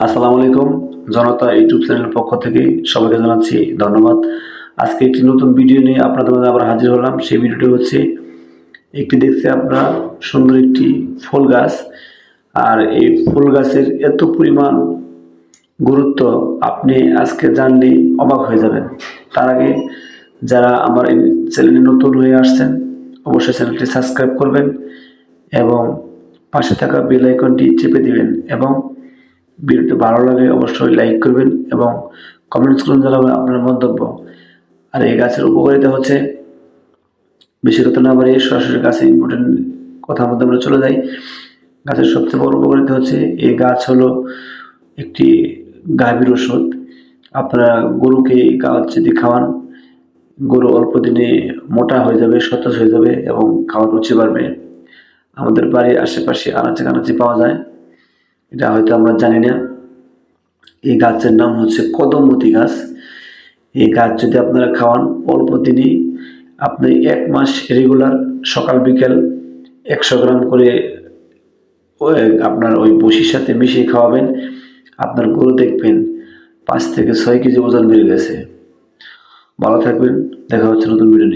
আসসালামু আলাইকুম। জনতা ইউটিউব চ্যানেলের পক্ষ থেকে সবাইকে জানাচ্ছি ধন্যবাদ। আজকে একটি নতুন ভিডিও নিয়ে আপনাদের মাঝে আবার হাজির হলাম। সেই ভিডিওটি হচ্ছে একটি দেখতে আপনারা সুন্দর একটি ফুল গাছ। আর এই ফুল গাছের এত পরিমাণ গুরুত্ব আপনি আজকে জানলে অবাক হয়ে যাবেন। তার আগে যারা আমার এই চ্যানেলে নতুন হয়ে আসছেন অবশ্যই চ্যানেলটি সাবস্ক্রাইব করবেন এবং পাশে থাকা বেল আইকনটি চেপে দিবেন এবং ভিডিওটি ভালো লাগে অবশ্যই লাইক করবেন এবং কমেন্টস করুন জানাবেন আপনার মন্তব্য। আর এই গাছের উপকারিতা হচ্ছে, বেশি কথা না বাড়িয়ে সরাসরি গাছে ইম্পর্টেন্ট কথার মধ্যে আমরা চলে যাই। গাছের সবচেয়ে বড় উপকারিতা হচ্ছে এই গাছ হলো একটি গাভীর ওষুধ। আপনারা গরুকে এই গাছ যদি খাওয়ান, গরু অল্প দিনে মোটা হয়ে যাবে, সতেজ হয়ে যাবে এবং খাওয়ার রুচি বাড়বে। আমাদের বাড়ির আশেপাশে আনাচে কানাচে পাওয়া যায়, এটা হয়তো আমরা জানি না। এই গাছের নাম হচ্ছে কদমতী গাছ। এই গাছ যদি আপনারা খাওয়ান অল্প দিনেই আপনি 1 মাস রেগুলার সকাল বিকেল 100 গ্রাম করে ওই আপনার ওই ভুসির সাথে মিশিয়ে খাওয়াবেন, আপনার গরু দেখবেন 5 থেকে 6 কেজি ওজন বেড়ে গেছে। ভালো থাকবেন, দেখা হচ্ছে নতুন ভিডিও নিয়ে।